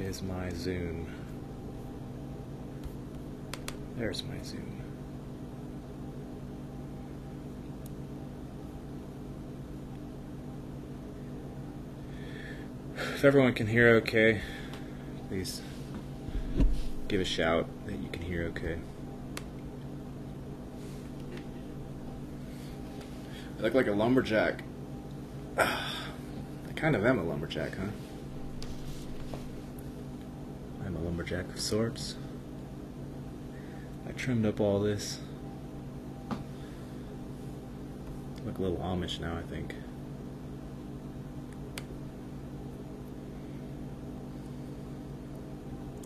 is my zoom? There's my zoom. If everyone can hear okay, please give a shout that you can hear okay. I look like a lumberjack. I kind of am a lumberjack, huh? I'm a lumberjack of sorts. I trimmed up all this. Look a little Amish now, I think.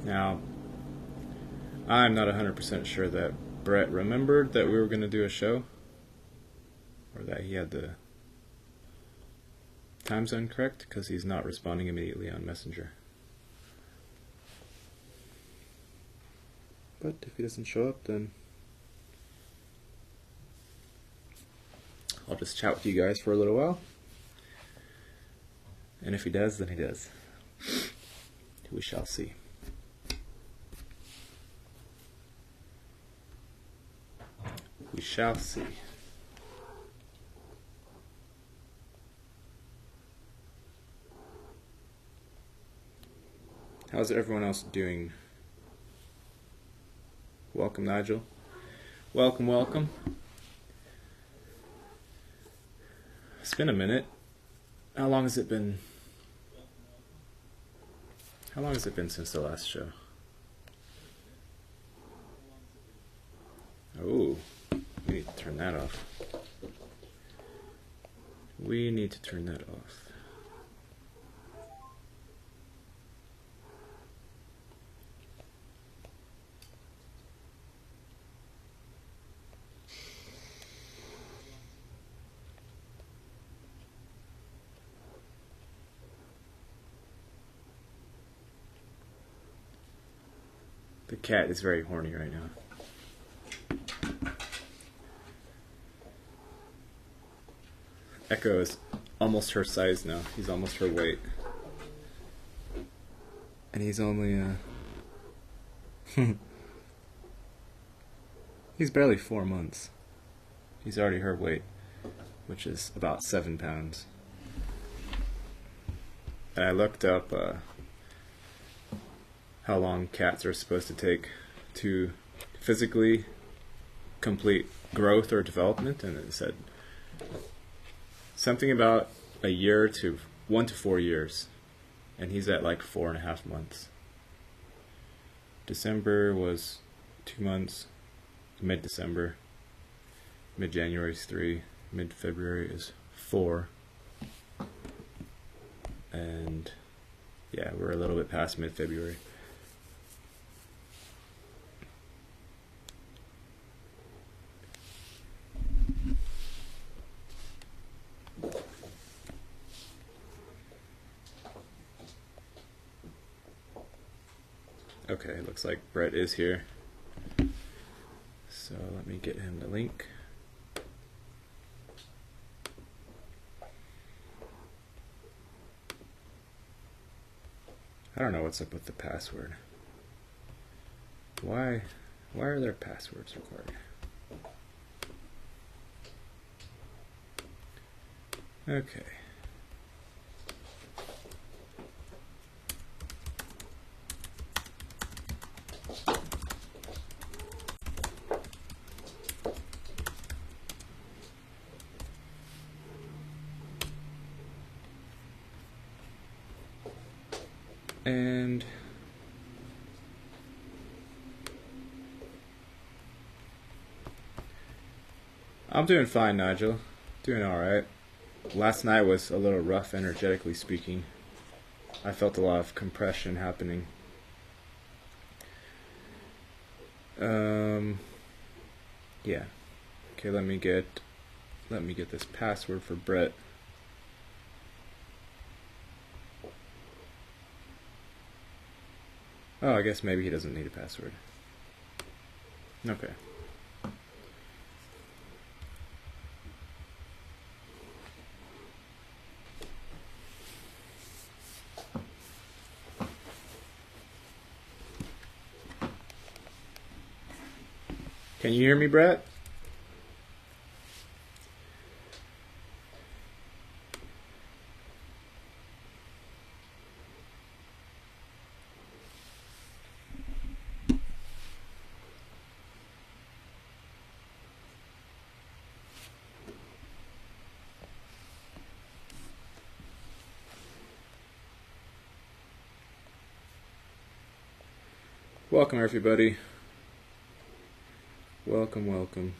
Now, I'm not 100% sure that Brett remembered that we were going to do a show, or that he had the time zone correct, because he's not responding immediately on Messenger. But if he doesn't show up, then I'll just chat with you guys for a little while. And if he does, then he does. We shall see. We shall see. How's everyone else doing? Welcome, Nigel. Welcome, welcome. It's been a minute. How long has it been? How long has it been since the last show? Oh, we need to turn that off. We need to turn that off. The cat is very horny right now. Echo is almost her size now. He's almost her weight. And he's only, he's barely 4 months. He's already her weight, which is about 7 pounds. And I looked up, how long cats are supposed to take to physically complete growth or development, and it said something about a year to 1 to 4 years, and he's at like 4.5 months. December was 2 months, mid-December, mid-January is 3, mid-February is 4, and yeah, we're a little bit past mid-February. Okay, looks like Brett is here. So let me get him the link. I don't know what's up with the password. Why are there passwords required? Okay. And I'm doing fine, Nigel. Doing alright. Last night was a little rough, energetically speaking. I felt a lot of compression happening. Yeah. Okay, let me get this password for Brett. Oh, I guess maybe he doesn't need a password. Okay. Can you hear me, Brett? Welcome, everybody. Welcome, welcome.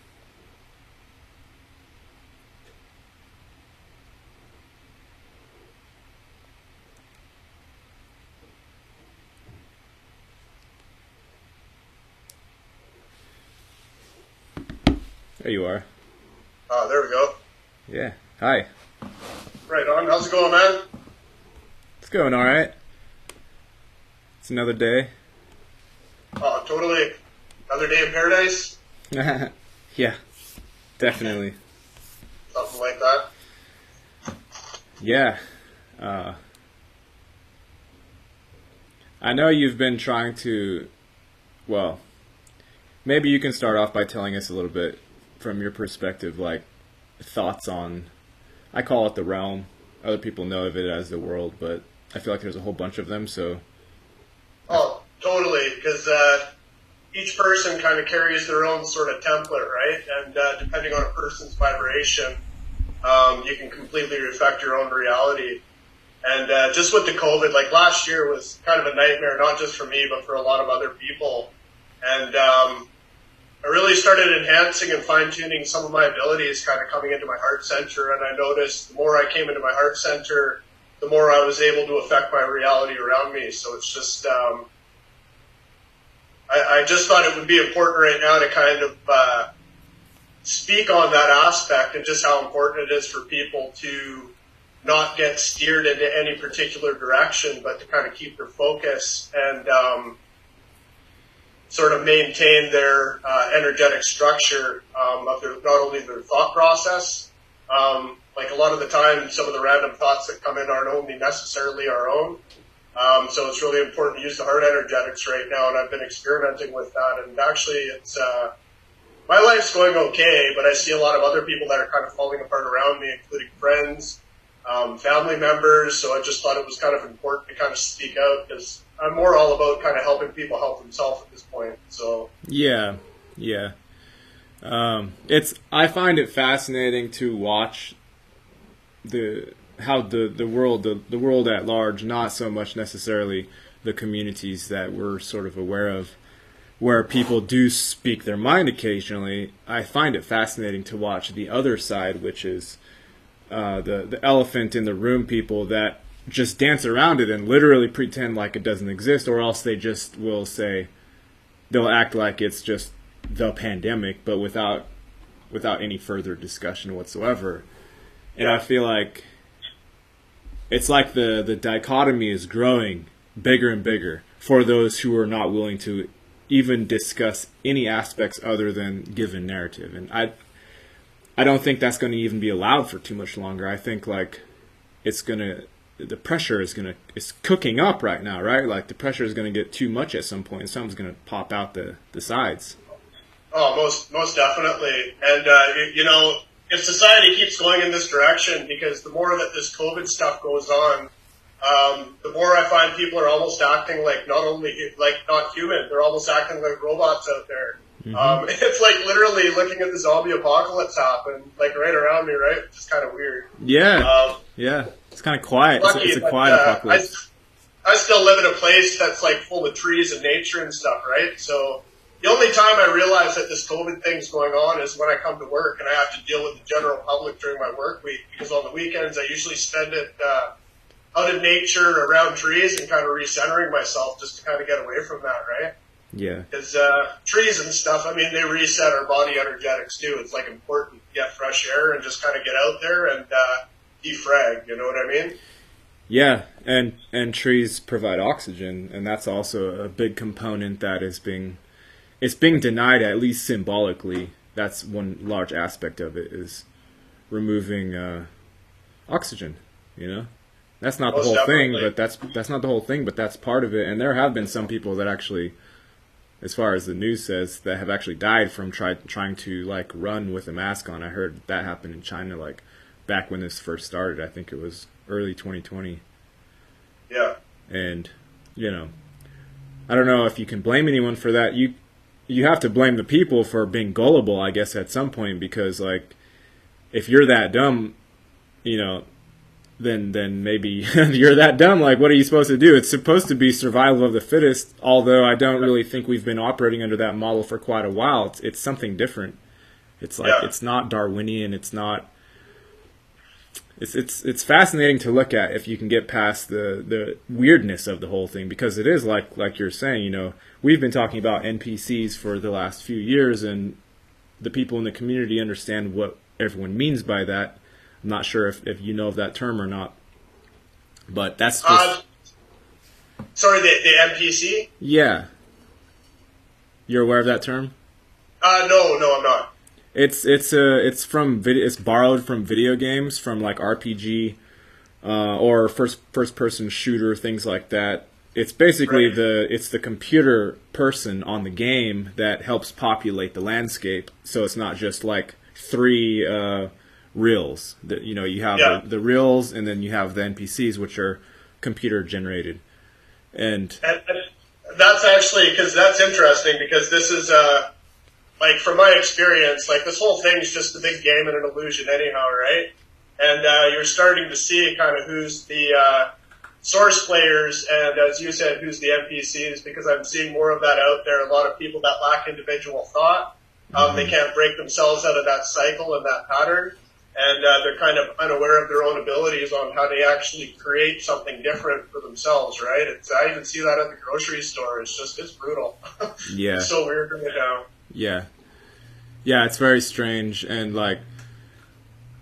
There you are. Oh, there we go. Yeah. Hi. Right on. How's it going, man? It's going all right. It's another day. Oh, totally. Another day in paradise? Yeah, definitely. Something like that. Yeah. I know you've been trying to, well, maybe you can start off by telling us a little bit from your perspective, like thoughts on, I call it the realm. Other people know of it as the world, but I feel like there's a whole bunch of them, so. Oh, totally, because each person kind of carries their own sort of template, right? And depending on a person's vibration, you can completely affect your own reality. And just with the COVID, like last year was kind of a nightmare, not just for me, but for a lot of other people. And I really started enhancing and fine-tuning some of my abilities kind of coming into my heart center. And I noticed the more I came into my heart center, the more I was able to affect my reality around me. So it's just, I just thought it would be important right now to kind of speak on that aspect and just how important it is for people to not get steered into any particular direction, but to kind of keep their focus and sort of maintain their energetic structure of their, not only their thought process. Like a lot of the time, some of the random thoughts that come in aren't only necessarily our own. So it's really important to use the heart energetics right now, and I've been experimenting with that. And actually, it's my life's going okay, but I see a lot of other people that are kind of falling apart around me, including friends, family members. So I just thought it was kind of important to kind of speak out, because I'm more all about kind of helping people help themselves at this point. So Yeah. I find it fascinating to watch how the world at large, not so much necessarily the communities that we're sort of aware of, where people do speak their mind occasionally. I find it fascinating to watch the other side, which is the elephant in the room people that just dance around it and literally pretend like it doesn't exist, or else they just will say, they'll act like it's just the pandemic, but without any further discussion whatsoever. And I feel like it's like the dichotomy is growing bigger and bigger for those who are not willing to even discuss any aspects other than given narrative. And I don't think that's going to even be allowed for too much longer. I think like the pressure is cooking up right now, right? Like the pressure is going to get too much at some point, and something's going to pop out the sides. Oh, most definitely. And, if society keeps going in this direction, because the more that this COVID stuff goes on, the more I find people are almost acting like not human. They're almost acting like robots out there. Mm-hmm. It's like literally looking at the zombie apocalypse happen, like right around me, right? It's just kind of weird. Yeah. It's kind of quiet. It's a quiet apocalypse. I still live in a place that's like full of trees and nature and stuff, right? So the only time I realize that this COVID thing's going on is when I come to work and I have to deal with the general public during my work week, because on the weekends I usually spend it out in nature around trees and kind of recentering myself just to kind of get away from that, right? Yeah. Because trees and stuff, I mean, they reset our body energetics too. It's like important to get fresh air and just kind of get out there and defrag, you know what I mean? Yeah, and trees provide oxygen, and that's also a big component that is being denied, at least symbolically. That's one large aspect of it, is removing oxygen, you know? That's not the whole thing, but that's not the whole thing, but that's part of it. And there have been some people that actually as far as the news says, that have actually died from trying to like run with a mask on. I heard that happened in China, like back when this first started. I think it was early 2020. Yeah. And, you know, I don't know if you can blame anyone for that. You have to blame the people for being gullible, I guess, at some point, because like if you're that dumb, you know, then maybe you're that dumb. Like, what are you supposed to do? It's supposed to be survival of the fittest, although I don't really think we've been operating under that model for quite a while. It's something different. It's like, it's not Darwinian. It's not, it's fascinating to look at if you can get past the weirdness of the whole thing, because it is like you're saying, you know, we've been talking about NPCs for the last few years, and the people in the community understand what everyone means by that. I'm not sure if you know of that term or not, but that's just... sorry, the NPC? Yeah. You're aware of that term? No, I'm not. It's from video. It's borrowed from video games, from like RPG or first person shooter, things like that. It's basically it's the computer person on the game that helps populate the landscape. So it's not just like three reels. That, you know, you have the reels, and then you have the NPCs, which are computer generated. And that's actually, because that's interesting, because this is like, from my experience, like, this whole thing's just a big game and an illusion anyhow, right? And you're starting to see kind of who's the source players, and as you said, who's the NPCs, because I'm seeing more of that out there. A lot of people that lack individual thought, they can't break themselves out of that cycle and that pattern, and they're kind of unaware of their own abilities on how they actually create something different for themselves, right? I even see that at the grocery store. It's brutal. Yeah. It's so weird right now. Yeah. Yeah, it's very strange. And like,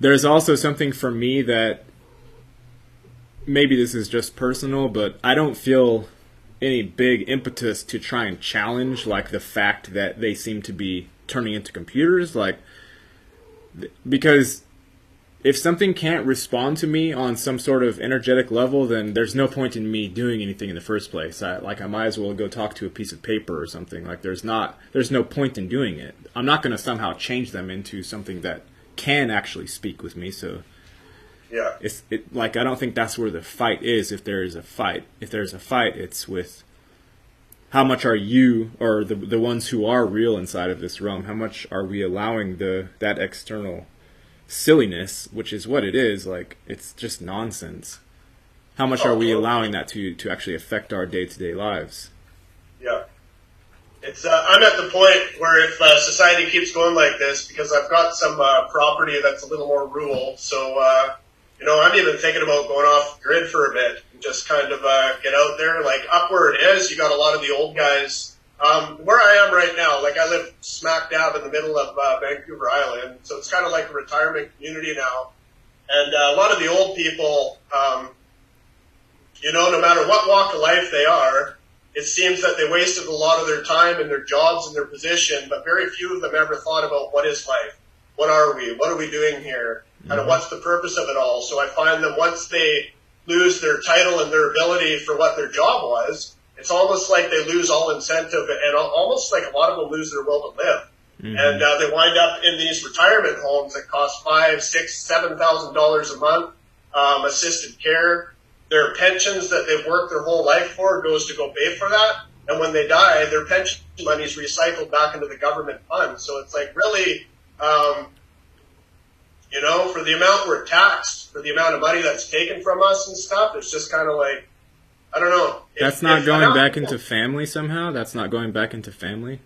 there's also something for me that, maybe this is just personal, but I don't feel any big impetus to try and challenge like the fact that they seem to be turning into computers, like, because if something can't respond to me on some sort of energetic level, then there's no point in me doing anything in the first place. I might as well go talk to a piece of paper or something. Like, there's no point in doing it. I'm not going to somehow change them into something that can actually speak with me. So yeah, like, I don't think that's where the fight is. If there is a fight, it's with how much are you, or the ones who are real inside of this realm, how much are we allowing that external silliness, which is what it is, like, it's just nonsense. How much are we allowing that to actually affect our day-to-day lives? Yeah. It's I'm at the point where if society keeps going like this, because I've got some property that's a little more rural, so you know, I'm even thinking about going off the grid for a bit and just kind of get out there. Like, up where it is, you got a lot of the old guys. Where I am right now, like, I live smack dab in the middle of Vancouver Island, so it's kind of like a retirement community now. And a lot of the old people, you know, no matter what walk of life they are, it seems that they wasted a lot of their time in their jobs and their position, but very few of them ever thought about what is life. What are we? What are we doing here? Kind of what's the purpose of it all? So I find that once they lose their title and their ability for what their job was, it's almost like they lose all incentive, and almost like a lot of them lose their will to live. And they wind up in these retirement homes that cost $5,000, $6,000, $7,000 a month, assisted care. Their pensions that they've worked their whole life for goes to go pay for that. And when they die, their pension money is recycled back into the government fund. So it's like, really, you know, for the amount we're taxed, for the amount of money that's taken from us and stuff, it's just kind of like, I don't know. That's not going back into family somehow? That's not going back into family?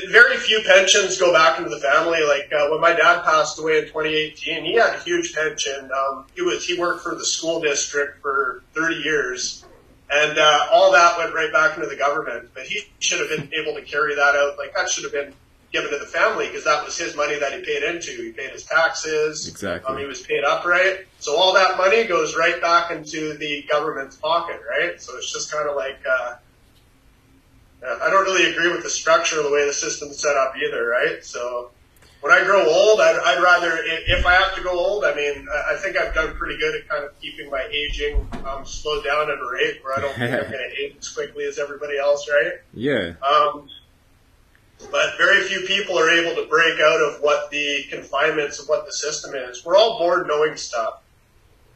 Very few pensions go back into the family. Like, when my dad passed away in 2018, he had a huge pension. He worked for the school district for 30 years, and all that went right back into the government. But he should have been able to carry that out. Like, that should have been given to the family, because that was his money that he paid into. He paid his taxes. Exactly. He was paid upright. So all that money goes right back into the government's pocket, right? So it's just kind of like, I don't really agree with the structure of the way the system's set up either, right? So when I grow old, I'd rather, if I have to go old, I mean, I think I've done pretty good at kind of keeping my aging slowed down at a rate where I don't think I'm going to age as quickly as everybody else, right? Yeah. But very few people are able to break out of what the confinements of what the system is. We're all born knowing stuff.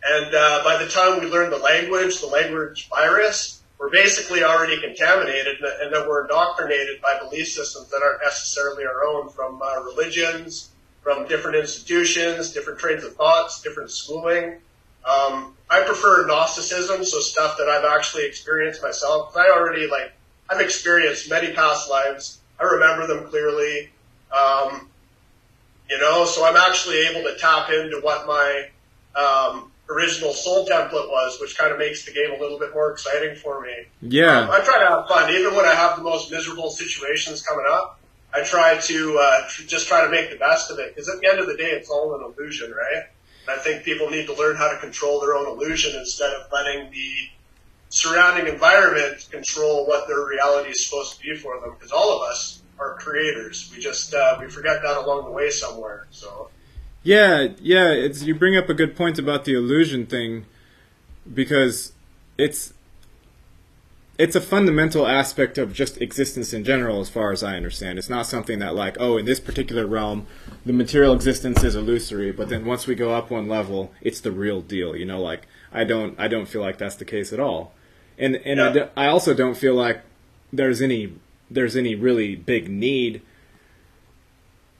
And by the time we learn the language virus, we're basically already contaminated, and then we're indoctrinated by belief systems that aren't necessarily our own, from religions, from different institutions, different trains of thoughts, different schooling. I prefer Gnosticism, so stuff that I've actually experienced myself. I've experienced many past lives. I remember them clearly. So I'm actually able to tap into what my original soul template was, which kind of makes the game a little bit more exciting for me. Yeah. I try to have fun. Even when I have the most miserable situations coming up, I try to just try to make the best of it, because at the end of the day, it's all an illusion, right? And I think people need to learn how to control their own illusion instead of letting the surrounding environment control what their reality is supposed to be for them, because all of us are creators. We just we forget that along the way somewhere. So yeah, you bring up a good point about the illusion thing, because it's a fundamental aspect of just existence in general, as far as I understand. It's not something that, like, oh, in this particular realm, the material existence is illusory, but then once we go up one level, it's the real deal. Like, I don't feel like that's the case at all. And yeah. I also don't feel like there's any really big need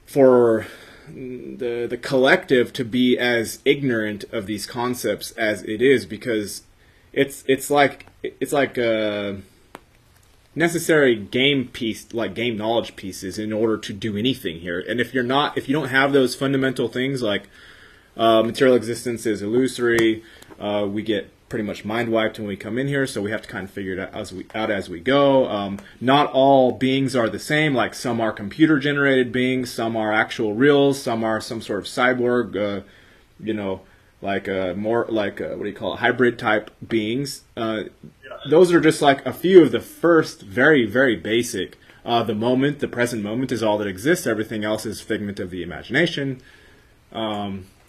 for the collective to be as ignorant of these concepts as it is, because it's like necessary game knowledge pieces in order to do anything here. And if you don't have those fundamental things, like material existence is illusory, we get pretty much mind wiped when we come in here, so we have to kind of figure it out as we go. Not all beings are the same. Like, some are computer generated beings, some are actual reals, some are some sort of cyborg, more like what do you call it, hybrid type beings. Those are just like a few of the first, very, very basic. The present moment is all that exists. Everything else is figment of the imagination.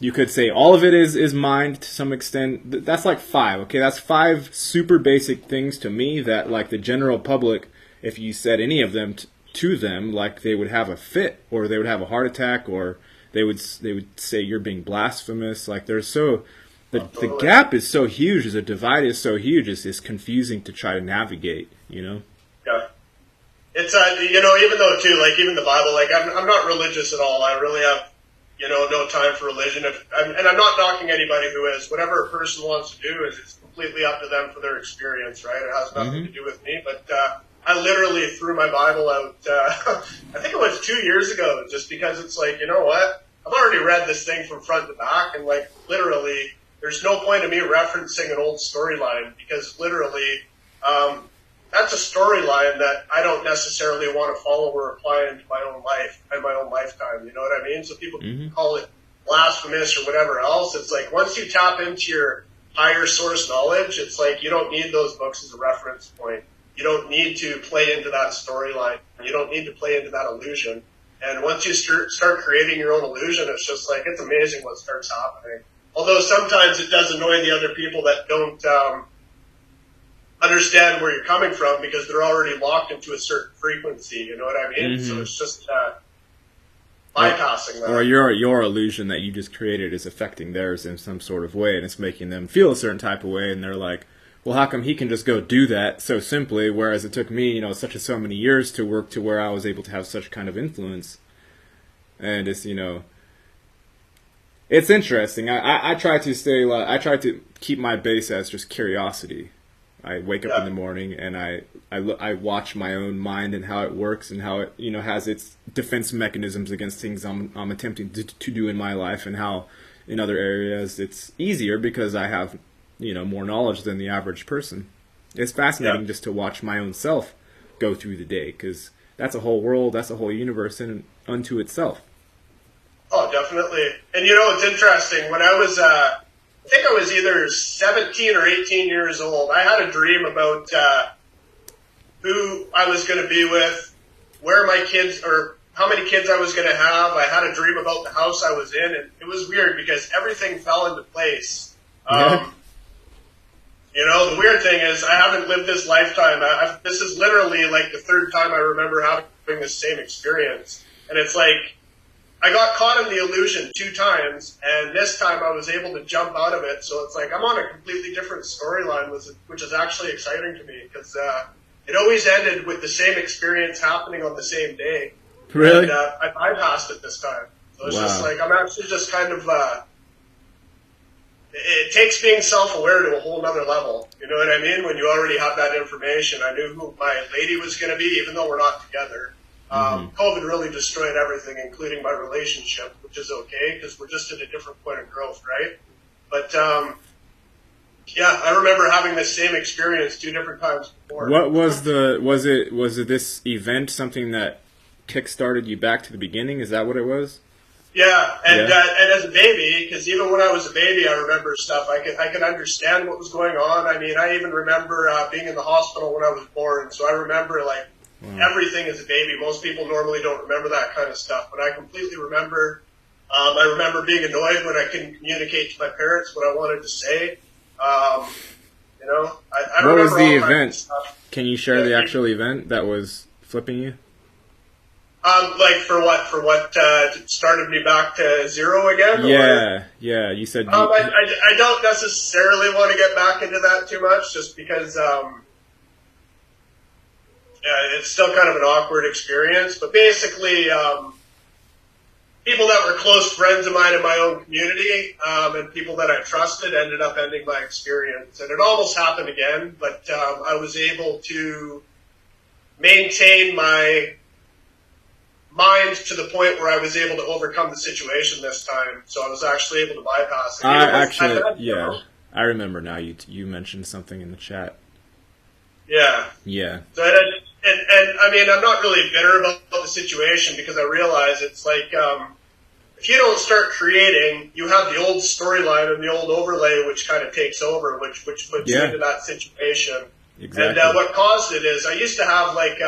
You could say all of it is mind to some extent. That's like 5, okay? That's 5 super basic things to me that, like, the general public, if you said any of them to them, like, they would have a fit, or they would have a heart attack, or they would say you're being blasphemous. Like, the gap is so huge, the divide is so huge, it's confusing to try to navigate, Yeah. It's, even though, too, like, even the Bible, like, I'm not religious at all. I really have, no time for religion. And I'm not knocking anybody who is. Whatever a person wants to do it's completely up to them for their experience, right? It has nothing to do with me. But I literally threw my Bible out, I think it was 2 years ago, just because it's like, you know what? I've already read this thing from front to back, and, like, literally, there's no point in me referencing an old storyline, because literally, that's a storyline that I don't necessarily want to follow or apply into my own life and my own lifetime. You know what I mean? So people call it blasphemous or whatever else. It's like, once you tap into your higher source knowledge, it's like you don't need those books as a reference point. You don't need to play into that storyline. You don't need to play into that illusion. And once you start creating your own illusion, it's just like, it's amazing what starts happening. Although sometimes it does annoy the other people that don't understand where you're coming from, because they're already locked into a certain frequency. You know what I mean? So it's just bypassing that. Or your illusion that you just created is affecting theirs in some sort of way, and it's making them feel a certain type of way, and they're like, well, how come he can just go do that so simply, whereas it took me, so many years to work to where I was able to have such kind of influence. And it's, it's interesting. I try to keep my base as just curiosity. I wake up in the morning and I watch my own mind and how it works, and how it has its defense mechanisms against things I'm attempting to do in my life, and how in other areas it's easier because I have more knowledge than the average person. It's fascinating just to watch my own self go through the day, because that's a whole world, that's a whole universe unto itself. Oh, definitely. And it's interesting. When I was I think I was either 17 or 18 years old, I had a dream about who I was going to be with, where my kids, or how many kids I was going to have. I had a dream about the house I was in, and it was weird because everything fell into place. You know, the weird thing is I haven't lived this lifetime. This is literally like the third time I remember having this same experience. And it's like, I got caught in the illusion 2 times, and this time I was able to jump out of it. So it's like I'm on a completely different storyline, which is actually exciting to me because it always ended with the same experience happening on the same day. Really? And I bypassed it this time. So it's just like, I'm actually just kind of, it takes being self-aware to a whole nother level. You know what I mean? When you already have that information. I knew who my lady was going to be, even though we're not together. COVID really destroyed everything, including my relationship, which is okay because we're just at a different point of growth, right? But yeah, I remember having this same experience 2 different times before. What was it this event something that kick-started you back to the beginning? Is that what it was? Yeah, and as a baby, because even when I was a baby, I remember stuff. I could understand what was going on. I mean, I even remember being in the hospital when I was born, so I remember like everything as a baby. Most people normally don't remember that kind of stuff, but I completely remember. I remember being annoyed when I couldn't communicate to my parents what I wanted to say. You know, I what remember was the all kinds event? of stuff. Can you share the actual event that was flipping you? Like for what started me back to zero again? Yeah. You said. I don't necessarily want to get back into that too much, just because it's still kind of an awkward experience. But basically, people that were close friends of mine in my own community and people that I trusted ended up ending my experience, and it almost happened again. But I was able to maintain my mind to the point where I was able to overcome the situation this time. So I was actually able to bypass it. I remember now. You mentioned something in the chat. Yeah. So and I mean, I'm not really bitter about the situation because I realize it's like if you don't start creating, you have the old storyline and the old overlay, which kind of takes over, which puts you into that situation. Exactly. And what caused it is I used to have like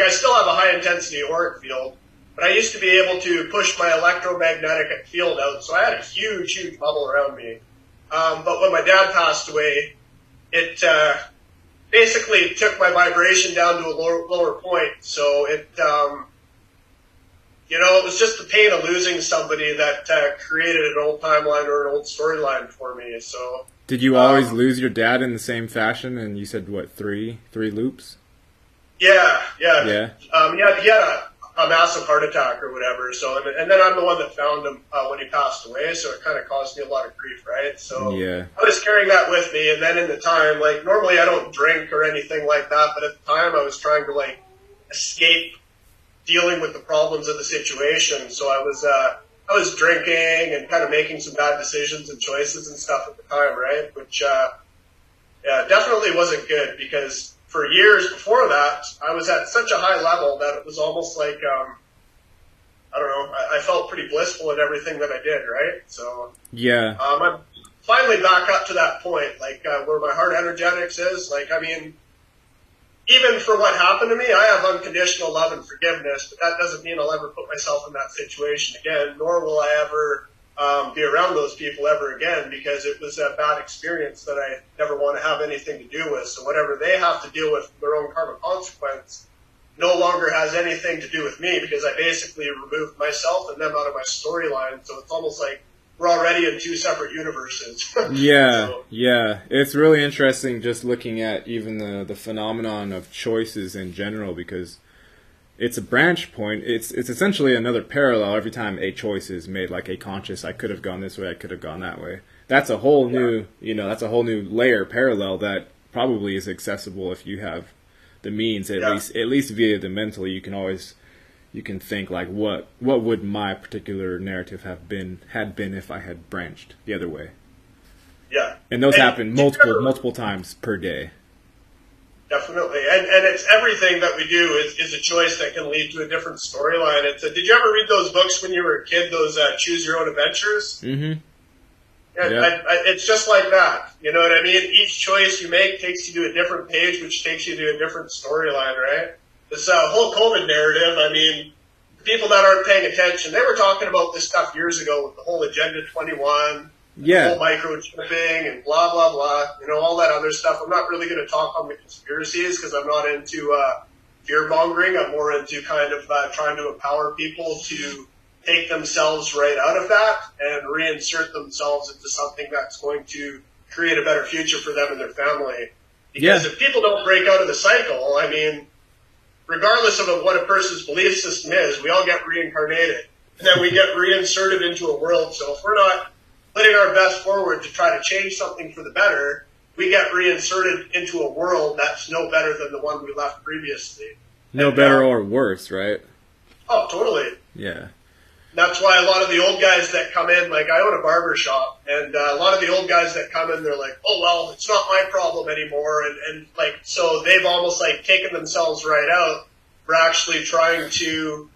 I still have a high intensity auric field, but I used to be able to push my electromagnetic field out, so I had a huge bubble around me. But when my dad passed away, it basically took my vibration down to a lower point. So it, it was just the pain of losing somebody that created an old timeline or an old storyline for me. So did you always lose your dad in the same fashion? And you said what, three loops? Yeah. He had a massive heart attack or whatever. So, and then I'm the one that found him when he passed away. So it kind of caused me a lot of grief, right? So I was carrying that with me. And then in the time, like normally I don't drink or anything like that, but at the time I was trying to like escape dealing with the problems of the situation. So I was drinking and kind of making some bad decisions and choices and stuff at the time, right? Which definitely wasn't good because for years before that, I was at such a high level that it was almost like, I don't know, I felt pretty blissful in everything that I did, right? So I'm finally back up to that point, like where my heart energetics is. Like, I mean, even for what happened to me, I have unconditional love and forgiveness, but that doesn't mean I'll ever put myself in that situation again, nor will I ever be around those people ever again, because it was a bad experience that I never want to have anything to do with. So whatever they have to deal with their own karma consequence no longer has anything to do with me, because I basically removed myself and them out of my storyline. So it's almost like we're already in 2 separate universes. Yeah. It's really interesting just looking at even the phenomenon of choices in general, because it's a branch point. It's essentially another parallel every time a choice is made, like a conscious, I could have gone this way, I could have gone that way. That's a whole new, that's a whole new layer parallel that probably is accessible if you have the means, at least via the mental. You can think like, what would my particular narrative had been if I had branched the other way? Yeah. And those happen multiple times per day. Definitely, and it's everything that we do is a choice that can lead to a different storyline. Did you ever read those books when you were a kid? Those Choose Your Own Adventures. Mm-hmm. Yeah. It's just like that. You know what I mean? Each choice you make takes you to a different page, which takes you to a different storyline, right? this whole COVID narrative, I mean, people that aren't paying attention, they were talking about this stuff years ago with the whole Agenda 21, Yeah. the whole microchipping and blah, blah, blah, all that other stuff. I'm not really going to talk on the conspiracies because I'm not into fear-mongering. I'm more into kind of trying to empower people to take themselves right out of that and reinsert themselves into something that's going to create a better future for them and their family. Because if people don't break out of the cycle, I mean, regardless of what a person's belief system is, we all get reincarnated. And then we get reinserted into a world. So if we're not putting our best forward to try to change something for the better, we get reinserted into a world that's no better than the one we left previously. No better or worse, right? Oh, totally. Yeah. That's why a lot of the old guys that come in, like I own a barber shop, and a lot of the old guys that come in, they're like, oh, well, it's not my problem anymore. And like, so they've almost like taken themselves right out for actually trying to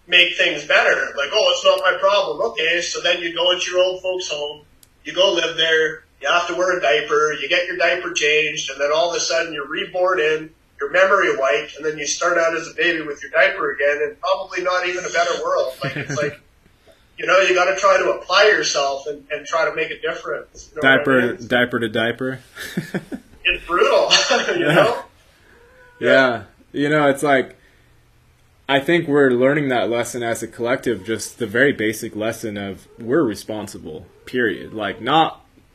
make things better. Like, oh, it's not my problem. Okay, so then you go into your old folks' home, you go live there, you have to wear a diaper, you get your diaper changed, and then all of a sudden you're reborn in, your memory wiped, and then you start out as a baby with your diaper again, and probably not even a better world. Like, it's like, you got to try to apply yourself and try to make a difference. Diaper to diaper. It's brutal, know? Yeah. It's like, I think we're learning that lesson as a collective, just the very basic lesson of we're responsible, period. Like,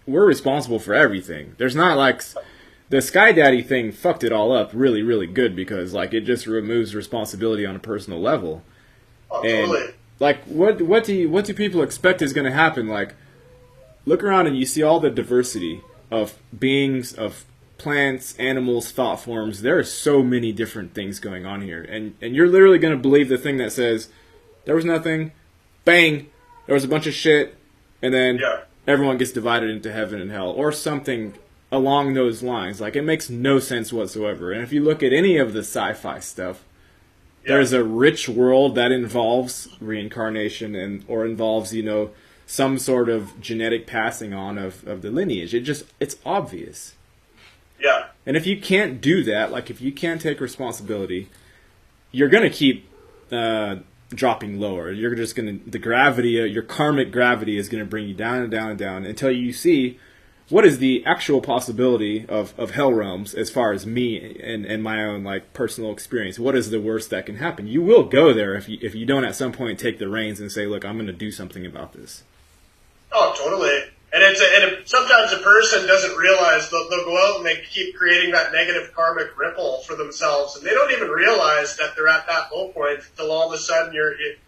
we're responsible for everything. There's not like... The Sky Daddy thing fucked it all up really, really good because, like, it just removes responsibility on a personal level. Oh, and, totally. like, what do people expect is going to happen? Like, look around and you see all the diversity of beings, of plants, animals, thought forms. There are so many different things going on here. And you're literally going to believe the thing that says, there was nothing, bang, there was a bunch of shit, and then everyone gets divided into heaven and hell, or something along those lines. Like, it makes no sense whatsoever. And if you look at any of the sci-fi stuff, there's a rich world that involves reincarnation or involves, some sort of genetic passing on of the lineage. It's obvious. Yeah. And if you can't do that, like if you can't take responsibility, you're going to keep dropping lower. You're just going to, your karmic gravity is going to bring you down and down and down until you see what is the actual possibility of hell realms as far as me and my own like personal experience. What is the worst that can happen? You will go there if you don't at some point take the reins and say, look, I'm going to do something about this. Oh, totally. And sometimes a person doesn't realize they'll go out and they keep creating that negative karmic ripple for themselves, and they don't even realize that they're at that low point until all of a sudden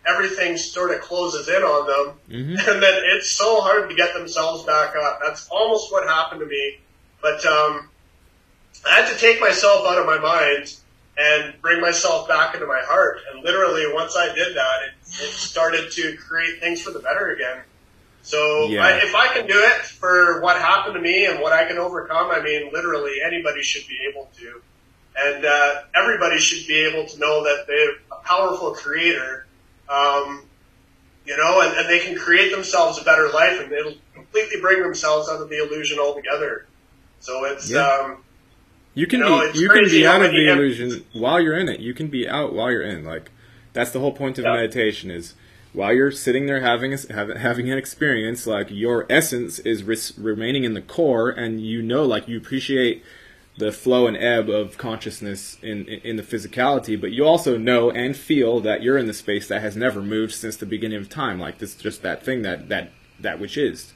everything sort of closes in on them, and then it's so hard to get themselves back up. That's almost what happened to me, but I had to take myself out of my mind and bring myself back into my heart, and literally once I did that, it started to create things for the better again. So if I can do it for what happened to me and what I can overcome, I mean, literally anybody should be able to. And everybody should be able to know that they're a powerful creator, and they can create themselves a better life, and it'll completely bring themselves out of the illusion altogether. So it's... You can be out of the illusion while you're in it. You can be out while you're in. Like, that's the whole point of meditation is... While you're sitting there having an experience, like your essence is remaining in the core, and like you appreciate the flow and ebb of consciousness in the physicality, but you also know and feel that you're in the space that has never moved since the beginning of time. Like this, just that thing that which is,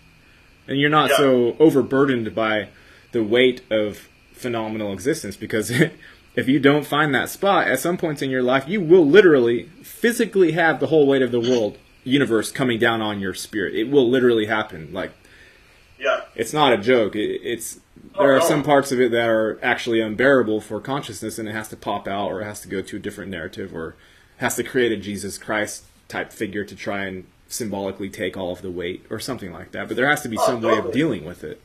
and you're not so overburdened by the weight of phenomenal existence because. If you don't find that spot, at some points in your life, you will literally, physically have the whole weight of the universe coming down on your spirit. It will literally happen. Like, it's not a joke. There are some parts of it that are actually unbearable for consciousness, and it has to pop out, or it has to go to a different narrative, or has to create a Jesus Christ type figure to try and symbolically take all of the weight, or something like that. But there has to be some way of dealing with it.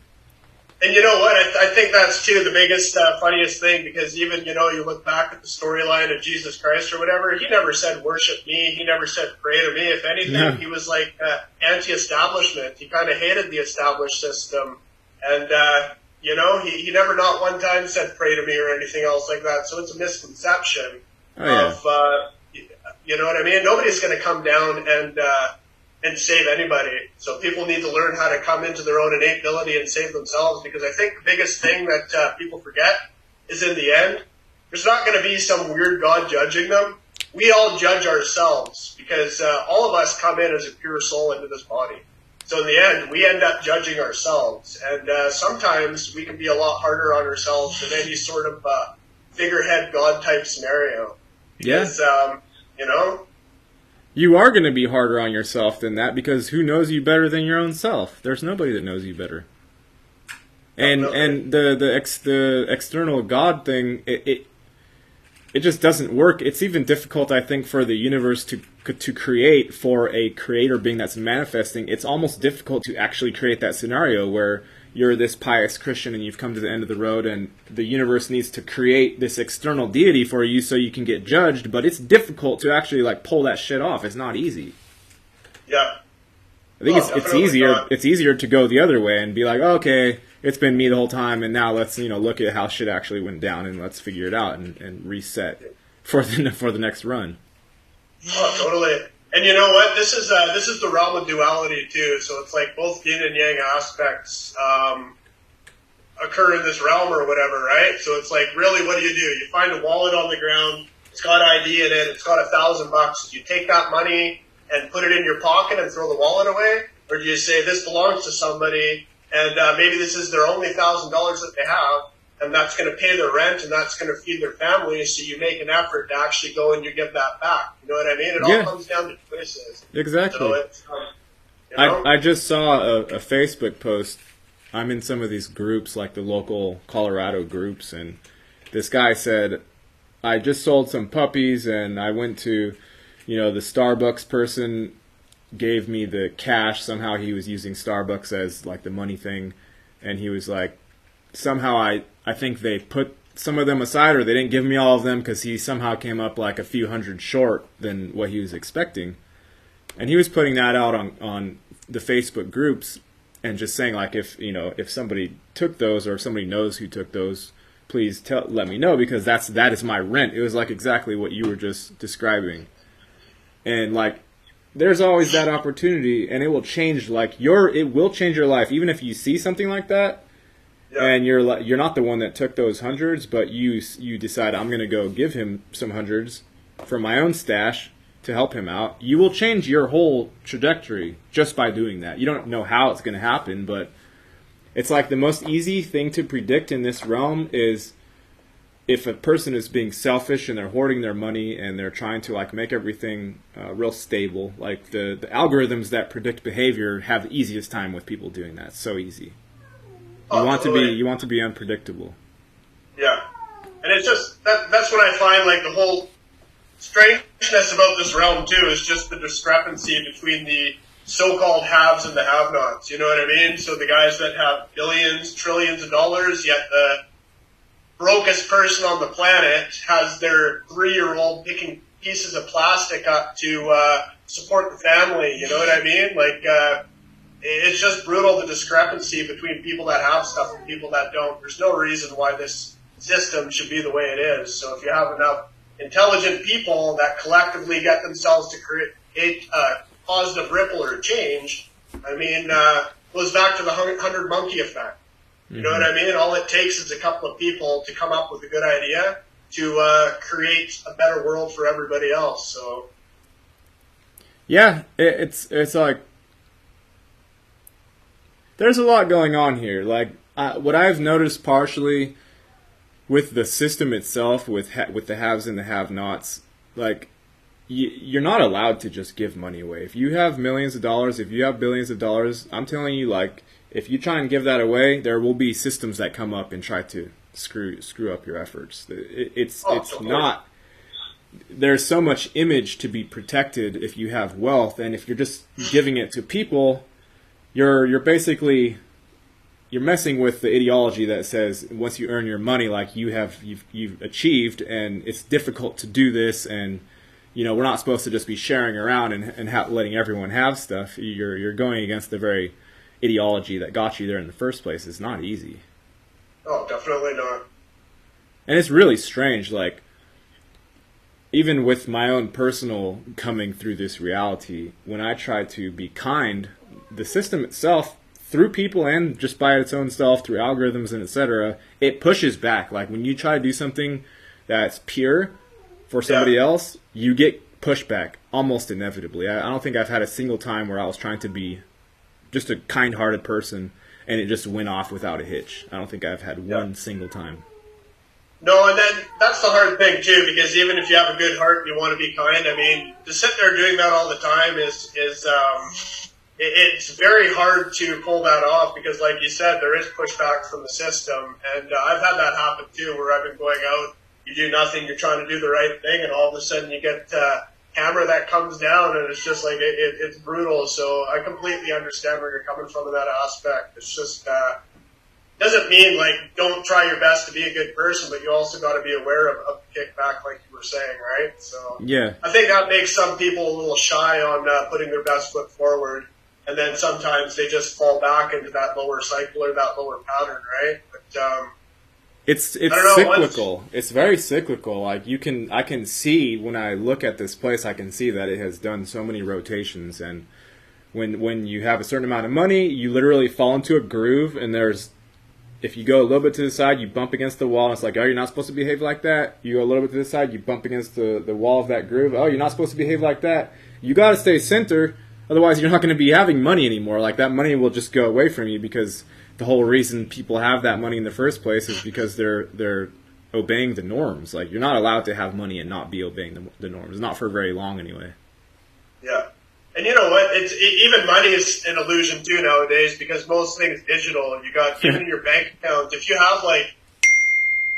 And you know what? I think that's, too, the biggest, funniest thing, because even, you look back at the storyline of Jesus Christ or whatever, he never said, worship me. He never said, pray to me. If anything, he was like anti-establishment. He kind of hated the established system. And You know, he never not one time said pray to me or anything else like that. So it's a misconception Oh yeah. of, you know what I mean? Nobody's going to come down and save anybody. So people need to learn how to come into their own innate ability and save themselves, because I think the biggest thing that people forget is in the end, there's not going to be some weird God judging them. We all judge ourselves, because all of us come in as a pure soul into this body. So in the end, we end up judging ourselves. And sometimes we can be a lot harder on ourselves than any sort of figurehead God type scenario. Because, you know, You are going to be harder on yourself than that, because who knows you better than your own self? There's nobody that knows you better. And the external God thing, it just doesn't work. It's even difficult, I think, for the universe to create, for a creator being that's manifesting. It's almost difficult to actually create that scenario where you're this pious Christian and you've come to the end of the road, and the universe needs to create this external deity for you so you can get judged. But it's difficult to actually like pull that shit off. It's not easy. Yeah. I think it's easier. Not. It's easier to go the other way and be like, oh, okay, it's been me the whole time, and now let's look at how shit actually went down and let's figure it out and reset for the next run. Oh, totally. And you know what? This is the realm of duality too. So it's like both yin and yang aspects occur in this realm or whatever, right? So it's like, really, what do? You find a wallet on the ground. It's got ID in it. It's got $1,000. Do you take that money and put it in your pocket and throw the wallet away, or do you say this belongs to somebody and maybe this is their only $1,000 that they have, and that's going to pay their rent and that's going to feed their family, so you make an effort to actually go and you give that back. You know what I mean? It all comes down to choices. Exactly. So it's, you know? I just saw a Facebook post. I'm in some of these groups, like the local Colorado groups, and this guy said, I just sold some puppies and I went to, the Starbucks person gave me the cash. Somehow he was using Starbucks as like the money thing, and he was like, somehow I think they put some of them aside, or they didn't give me all of them, because he somehow came up like a few hundred short than what he was expecting. And he was putting that out on the Facebook groups and just saying, like, if somebody took those, or if somebody knows who took those, please let me know, because that is my rent. It was like exactly what you were just describing. And like, there's always that opportunity, and it will change it will change your life, even if you see something like that. Yeah. And you're not the one that took those hundreds, but you decide, I'm going to go give him some hundreds from my own stash to help him out. You will change your whole trajectory just by doing that. You don't know how it's going to happen, but it's like the most easy thing to predict in this realm is if a person is being selfish and they're hoarding their money and they're trying to like make everything real stable. Like the algorithms that predict behavior have the easiest time with people doing that. It's so easy. You want to be unpredictable. Yeah, and it's just that's what I find, like, the whole strangeness about this realm too is just the discrepancy between the so-called haves and the have-nots. You know what I mean? So the guys that have billions, trillions of dollars, yet the brokest person on the planet has their 3-year-old picking pieces of plastic up to support the family. You know what I mean? Like. It's just brutal, the discrepancy between people that have stuff and people that don't. There's no reason why this system should be the way it is. So if you have enough intelligent people that collectively get themselves to create a positive ripple or change, I mean, goes back to the 100 monkey effect. You know what I mean? All it takes is a couple of people to come up with a good idea to create a better world for everybody else. So, yeah, it's like, there's a lot going on here. Like, what I've noticed partially with the system itself, with the haves and the have-nots, like, you're not allowed to just give money away. If you have millions of dollars, if you have billions of dollars, I'm telling you, like, if you try and give that away, there will be systems that come up and try to screw up your efforts. It's not. There's so much image to be protected if you have wealth, and if you're just giving it to people, you're basically messing with the ideology that says once you earn your money, like you've achieved, and it's difficult to do this, and we're not supposed to just be sharing around and letting everyone have stuff. You're going against the very ideology that got you there in the first place. It's not easy. Oh, definitely not. And it's really strange, like, even with my own personal coming through this reality, when I try to be kind, the system itself, through people and just by its own self, through algorithms and etc., it pushes back. Like when you try to do something that's pure for somebody else, you get pushback almost inevitably. I don't think I've had a single time where I was trying to be just a kind-hearted person and it just went off without a hitch. I don't think I've had one single time. No, and then that's the hard thing too, because even if you have a good heart and you want to be kind, I mean, to sit there doing that all the time is it's very hard to pull that off because, like you said, there is pushback from the system, and I've had that happen too, where I've been going out, you do nothing, you're trying to do the right thing, and all of a sudden you get camera that comes down, and it's just like it's brutal. So I completely understand where you're coming from in that aspect. It's just. Doesn't mean like don't try your best to be a good person, but you also got to be aware of the kickback, like you were saying, right? So yeah, I think that makes some people a little shy on putting their best foot forward, and then sometimes they just fall back into that lower cycle or that lower pattern, right? But it's cyclical. It's very cyclical. Like I can see when I look at this place, I can see that it has done so many rotations, and when you have a certain amount of money, you literally fall into a groove, and if you go a little bit to the side, you bump against the wall, and it's like, oh, you're not supposed to behave like that. You go a little bit to the side, you bump against the wall of that groove. Oh, you're not supposed to behave like that. You got to stay center, otherwise you're not going to be having money anymore. Like, that money will just go away from you, because the whole reason people have that money in the first place is because they're obeying the norms. Like, you're not allowed to have money and not be obeying the norms. Not for very long, anyway. Yeah. And you know what? Even money is an illusion too nowadays, because most things digital. You got even in your bank account. If you have like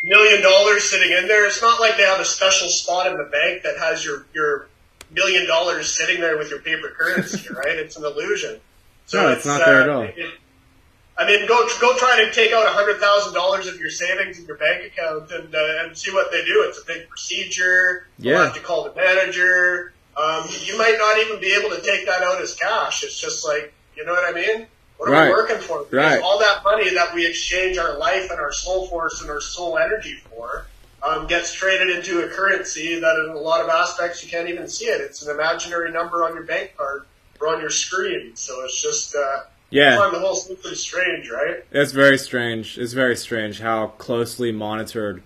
$1 million sitting in there, it's not like they have a special spot in the bank that has your $1 million sitting there with your paper currency, right? It's an illusion. So no, it's not there at all. I mean, go try to take out $100,000 of your savings in your bank account and see what they do. It's a big procedure. Yeah. You'll have to call the manager. You might not even be able to take that out as cash. It's just like, you know what I mean? What are we working for? Because all that money that we exchange our life and our soul force and our soul energy for gets traded into a currency that in a lot of aspects you can't even see it. It's an imaginary number on your bank card or on your screen. So it's just, I find the whole thing pretty strange, right? It's very strange. It's very strange how closely monitored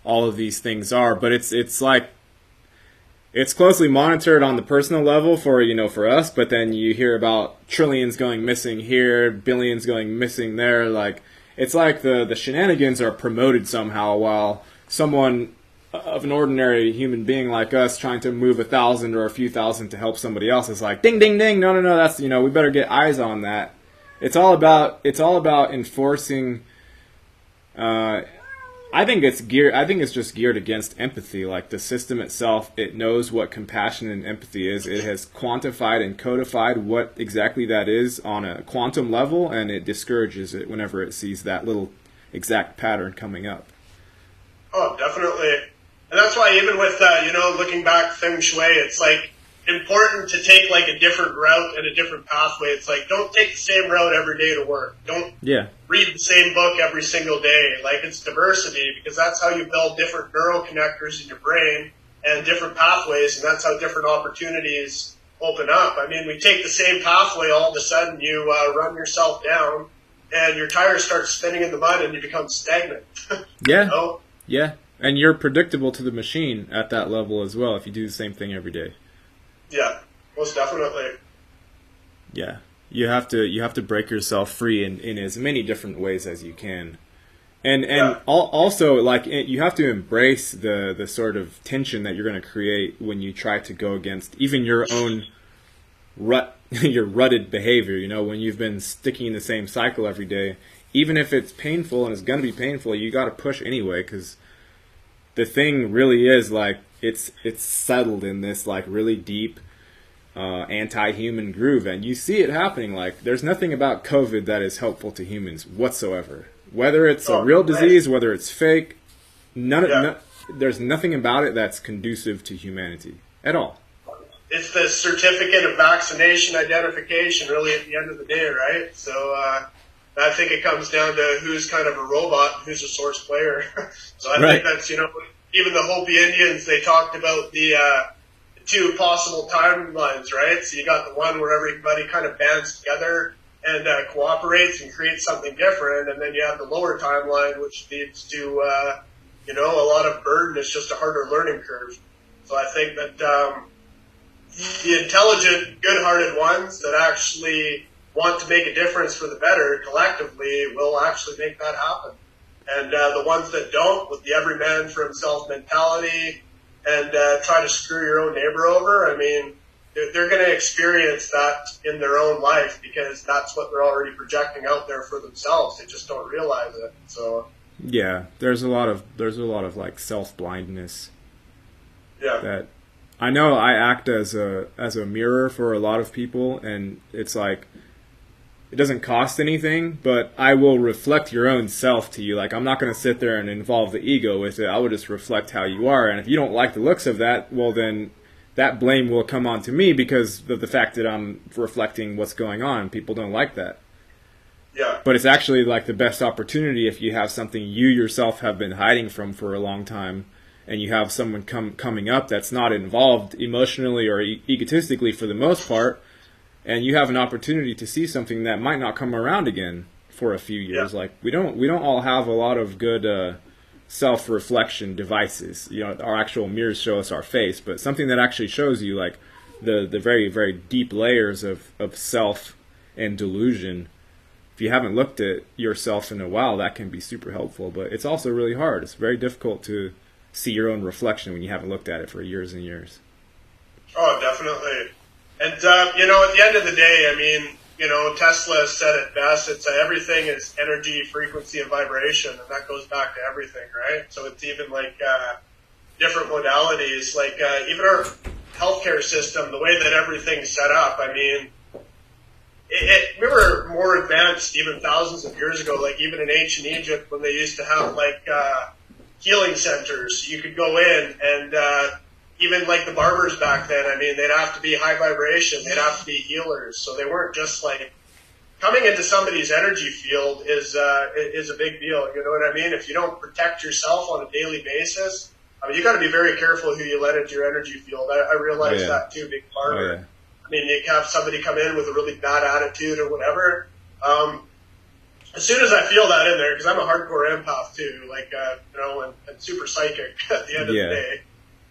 all of these things are. But it's like, it's closely monitored on the personal level for us, but then you hear about trillions going missing here, billions going missing there. Like, it's like the shenanigans are promoted somehow, while someone of an ordinary human being like us trying to move 1,000 or a few thousand to help somebody else is like, ding, ding, ding. No, that's, we better get eyes on that. It's all about enforcing, I think it's just geared against empathy. Like, the system itself, it knows what compassion and empathy is. It has quantified and codified what exactly that is on a quantum level, and it discourages it whenever it sees that little exact pattern coming up. Oh, definitely. And that's why even with, looking back feng shui, it's like important to take like a different route and a different pathway. It's like, don't take the same route every day to work. Don't read the same book every single day. Like, it's diversity, because that's how you build different neural connectors in your brain and different pathways, and that's how different opportunities open up. I mean, we take the same pathway, all of a sudden you run yourself down and your tires start spinning in the mud and you become stagnant. Yeah. Yeah. And you're predictable to the machine at that level as well if you do the same thing every day. Yeah, most definitely. Yeah, you have to break yourself free in as many different ways as you can, and also, like, you have to embrace the sort of tension that you're going to create when you try to go against even your own your rutted behavior. When you've been sticking in the same cycle every day, even if it's painful and it's going to be painful, you got to push anyway, because the thing really is like, it's settled in this like really deep anti-human groove, and you see it happening. Like, there's nothing about COVID that is helpful to humans whatsoever. Whether it's a real disease, whether it's fake, there's nothing about it that's conducive to humanity at all. It's the certificate of vaccination identification, really, at the end of the day, right? So I think it comes down to who's kind of a robot and who's a source player. So I Right. think that's, even the Hopi Indians, they talked about the two possible timelines, right? So you got the one where everybody kind of bands together and cooperates and creates something different, and then you have the lower timeline, which leads to a lot of burden. It's just a harder learning curve. So I think that the intelligent, good-hearted ones that actually want to make a difference for the better collectively will actually make that happen. And the ones that don't, with the every man for himself mentality and try to screw your own neighbor over, I mean, they're going to experience that in their own life because that's what they're already projecting out there for themselves. They just don't realize it. So Yeah, there's a lot of like self-blindness. yeah, That I know I act as a mirror for a lot of people, and it's like it doesn't cost anything, but I will reflect your own self to you. Like, I'm not going to sit there and involve the ego with it. I will just reflect how you are, and if you don't like the looks of that, well then that blame will come on to me because of the fact that I'm reflecting what's going on. People don't like that. yeah, But it's actually like the best opportunity if you have something you yourself have been hiding from for a long time, and you have someone coming up that's not involved emotionally or egotistically for the most part, and you have an opportunity to see something that might not come around again for a few years. Yeah. Like we don't all have a lot of good self-reflection devices. Our actual mirrors show us our face, but something that actually shows you like the very, very deep layers of self and delusion. If you haven't looked at yourself in a while, that can be super helpful, but it's also really hard. It's very difficult to see your own reflection when you haven't looked at it for years and years. Oh, definitely. And, at the end of the day, I mean, Tesla said it best. It's everything is energy, frequency, and vibration, and that goes back to everything, right? So it's even like different modalities, like even our healthcare system, the way that everything's set up. I mean, we were more advanced even thousands of years ago, like even in ancient Egypt when they used to have like healing centers. You could go in and even like the barbers back then, I mean, they'd have to be high vibration. They'd have to be healers. So they weren't just like coming into somebody's energy field is a big deal. You know what I mean? If you don't protect yourself on a daily basis, I mean, you got to be very careful who you let into your energy field. I realize that too, being a barber. Oh, yeah. I mean, you can have somebody come in with a really bad attitude or whatever. As soon as I feel that in there, because I'm a hardcore empath too, like, and super psychic at the end of the day,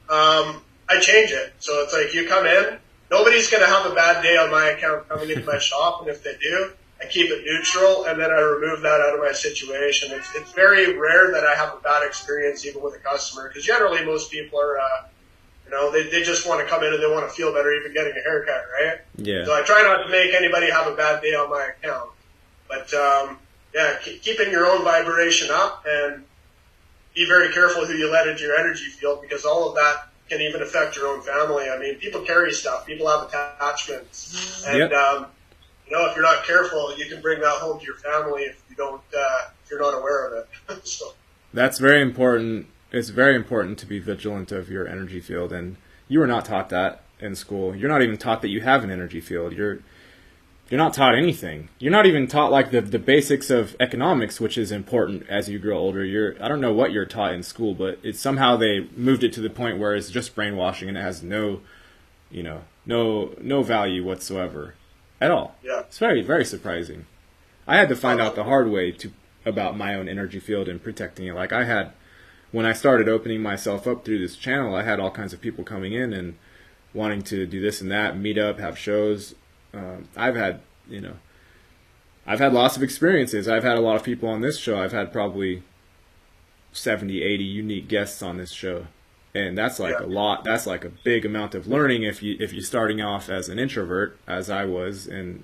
I change it. So it's like you come in, nobody's going to have a bad day on my account coming into my shop, and if they do, I keep it neutral, and then I remove that out of my situation. It's very rare that I have a bad experience even with a customer, because generally most people are, they just want to come in and they want to feel better even getting a haircut, right? Yeah. So I try not to make anybody have a bad day on my account. But, keeping your own vibration up and be very careful who you let into your energy field, because all of that can even affect your own family. I mean, people carry stuff. People have attachments. And, if you're not careful, you can bring that home to your family if you don't, if you're not aware of it. So That's very important. It's very important to be vigilant of your energy field, and you were not taught that in school. You're not even taught that you have an energy field. You're not taught anything. You're not even taught like the basics of economics, which is important as you grow older. I don't know what you're taught in school, but it's somehow they moved it to the point where it's just brainwashing and it has no value whatsoever at all. Yeah. It's very, very surprising. I had to find out the hard way about my own energy field and protecting it. Like when I started opening myself up through this channel, I had all kinds of people coming in and wanting to do this and that, meet up, have shows. I've had lots of experiences. I've had a lot of people on this show. I've had probably 70, 80 unique guests on this show. And that's like a lot. That's like a big amount of learning if you're starting off as an introvert, as I was, and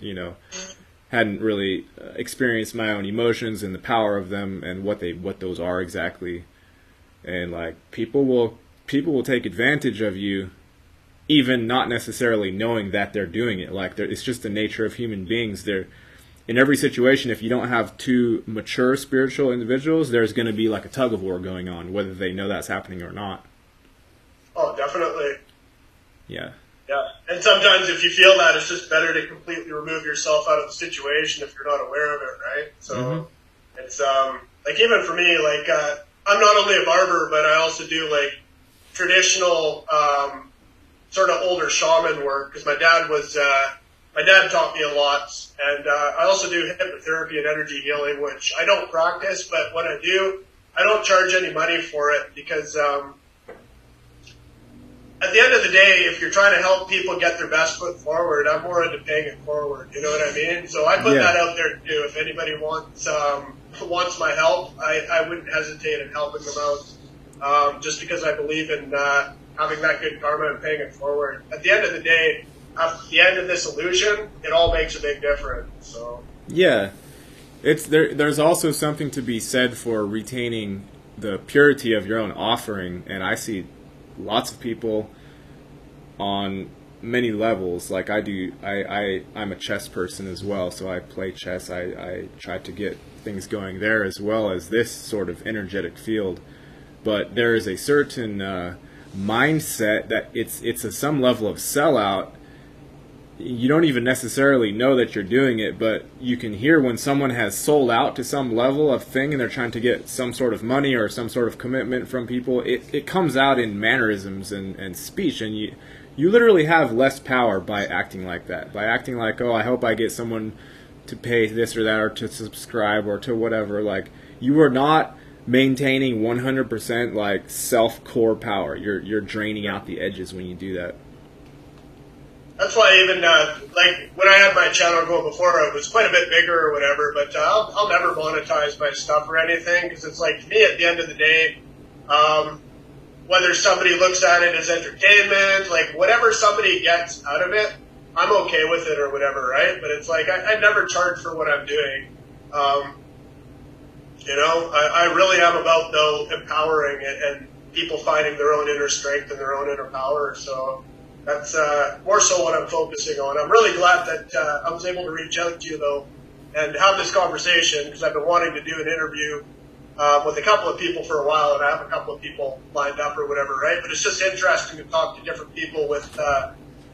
hadn't really experienced my own emotions and the power of them and what those are exactly. And like people will take advantage of you, even not necessarily knowing that they're doing it. Like it's just the nature of human beings. They're in every situation. If you don't have two mature spiritual individuals, there's going to be like a tug of war going on, whether they know that's happening or not. Oh, definitely. Yeah. Yeah, and sometimes if you feel that, it's just better to completely remove yourself out of the situation if you're not aware of it, right? So it's like even for me, like I'm not only a barber, but I also do like traditional sort of older shaman work because my dad taught me a lot, and I also do hypnotherapy and energy healing, which I don't practice, but when I do, I don't charge any money for it because at the end of the day, if you're trying to help people get their best foot forward, I'm more into paying it forward. You know what I mean? So I put that out there too. If anybody wants my help, I wouldn't hesitate in helping them out, just because I believe in having that good karma and paying it forward. At the end of the day, at the end of this illusion, it all makes a big difference. So yeah, there's also something to be said for retaining the purity of your own offering, and I see lots of people on many levels. Like I do, I'm a chess person as well, so I play chess. I try to get things going there as well as this sort of energetic field. But there is a certain mindset that it's some level of sellout. You don't even necessarily know that you're doing it, but you can hear when someone has sold out to some level of thing and they're trying to get some sort of money or some sort of commitment from people. It comes out in mannerisms and speech, and you literally have less power by acting like that. By acting like, oh, I hope I get someone to pay this or that or to subscribe or to whatever. Like, you are not maintaining 100% like self-core power. You're draining out the edges when you do that. That's why even like when I had my channel going before, it was quite a bit bigger or whatever. But I'll never monetize my stuff or anything because it's like, to me, at the end of the day, whether somebody looks at it as entertainment, like whatever somebody gets out of it, I'm okay with it or whatever, right? But it's like I never charge for what I'm doing. You know, I really am about though empowering and people finding their own inner strength and their own inner power. So that's more so what I'm focusing on. I'm really glad that I was able to reach out to you, though, and have this conversation because I've been wanting to do an interview with a couple of people for a while, and I have a couple of people lined up or whatever, right? But it's just interesting to talk to different people with